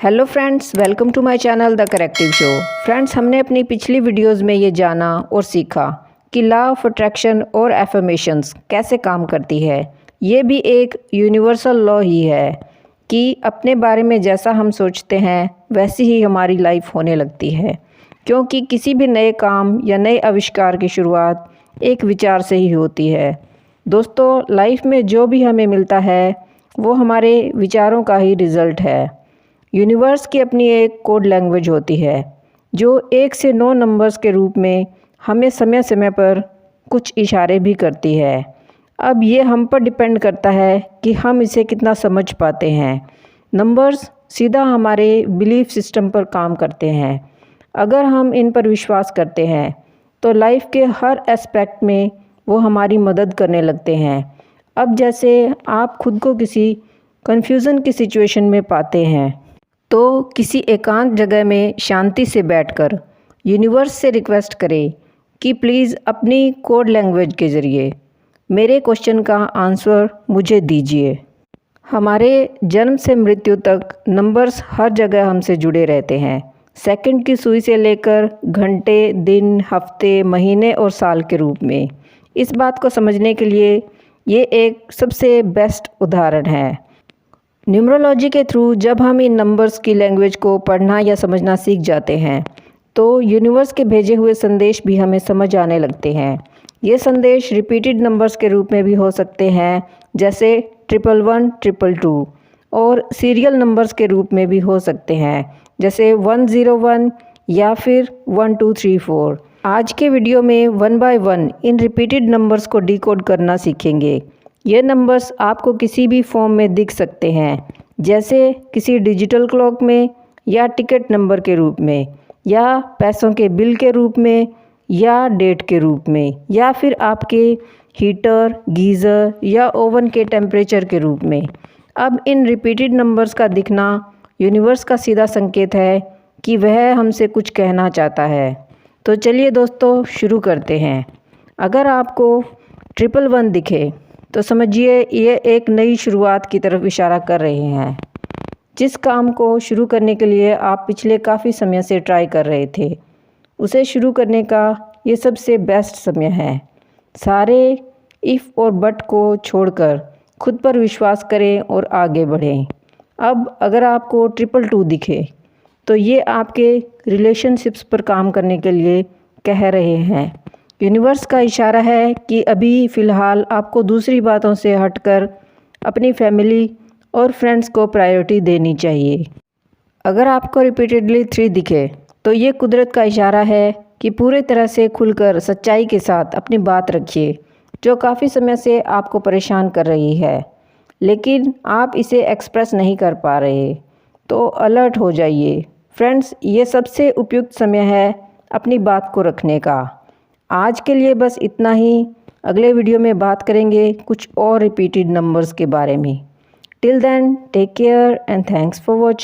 Hello friends, welcome to my channel the corrective show. Friends, हमने अपनी पिछली videos में ये जाना और सीखा कि लॉ ऑफ अट्रैक्शन और एफर्मेशंस कैसे काम करती है। ये भी एक यूनिवर्सल लॉ ही है कि अपने बारे में जैसा हम सोचते हैं वैसी ही हमारी लाइफ होने लगती है, क्योंकि किसी भी नए काम या नए आविष्कार की शुरुआत एक विचार से ही होती है। दोस्तों, लाइफ में जो भी हमें मिलता है वो हमारे विचारों का ही रिज़ल्ट है। यूनिवर्स की अपनी एक कोड लैंग्वेज होती है जो 1 से 9 नंबर्स के रूप में हमें समय समय पर कुछ इशारे भी करती है। अब ये हम पर डिपेंड करता है कि हम इसे कितना समझ पाते हैं। नंबर्स सीधा हमारे बिलीफ सिस्टम पर काम करते हैं। अगर हम इन पर विश्वास करते हैं तो लाइफ के हर एस्पेक्ट में वो हमारी मदद करने लगते हैं। अब जैसे आप खुद को किसी कन्फ्यूज़न की सिचुएशन में पाते हैं तो किसी एकांत जगह में शांति से बैठकर यूनिवर्स से रिक्वेस्ट करें कि प्लीज़ अपनी कोड लैंग्वेज के ज़रिए मेरे क्वेश्चन का आंसर मुझे दीजिए। हमारे जन्म से मृत्यु तक नंबर्स हर जगह हमसे जुड़े रहते हैं, सेकंड की सुई से लेकर घंटे, दिन, हफ्ते, महीने और साल के रूप में। इस बात को समझने के लिए ये एक सबसे बेस्ट उदाहरण है। न्यूमरोलॉजी के थ्रू जब हम इन नंबर्स की लैंग्वेज को पढ़ना या समझना सीख जाते हैं तो यूनिवर्स के भेजे हुए संदेश भी हमें समझ आने लगते हैं। ये संदेश रिपीटेड नंबर्स के रूप में भी हो सकते हैं, जैसे 111, 222, और सीरियल नंबर्स के रूप में भी हो सकते हैं, जैसे 101 या फिर 1234। आज के वीडियो में 1 बाय 1 इन रिपीटेड नंबर्स को डिकोड करना सीखेंगे। ये नंबर्स आपको किसी भी फॉर्म में दिख सकते हैं, जैसे किसी डिजिटल क्लॉक में, या टिकट नंबर के रूप में, या पैसों के बिल के रूप में, या डेट के रूप में, या फिर आपके हीटर, गीज़र या ओवन के टेम्परेचर के रूप में। अब इन रिपीटेड नंबर्स का दिखना यूनिवर्स का सीधा संकेत है कि वह हमसे कुछ कहना चाहता है। तो चलिए दोस्तों, शुरू करते हैं। अगर आपको 111 दिखे तो समझिए ये एक नई शुरुआत की तरफ इशारा कर रहे हैं। जिस काम को शुरू करने के लिए आप पिछले काफ़ी समय से ट्राई कर रहे थे, उसे शुरू करने का ये सबसे बेस्ट समय है। सारे इफ़ और बट को छोड़कर खुद पर विश्वास करें और आगे बढ़ें। अब अगर आपको 222 दिखे तो ये आपके रिलेशनशिप्स पर काम करने के लिए कह रहे हैं। यूनिवर्स का इशारा है कि अभी फ़िलहाल आपको दूसरी बातों से हटकर अपनी फैमिली और फ्रेंड्स को प्रायोरिटी देनी चाहिए। अगर आपको रिपीटेडली 3 दिखे तो ये कुदरत का इशारा है कि पूरे तरह से खुलकर सच्चाई के साथ अपनी बात रखिए, जो काफ़ी समय से आपको परेशान कर रही है, लेकिन आप इसे एक्सप्रेस नहीं कर पा रहे, तो अलर्ट हो जाइए। फ्रेंड्स, ये सबसे उपयुक्त समय है अपनी बात को रखने का। आज के लिए बस इतना ही। अगले वीडियो में बात करेंगे कुछ और रिपीटेड नंबर्स के बारे में। Till then, take care and thanks for watching.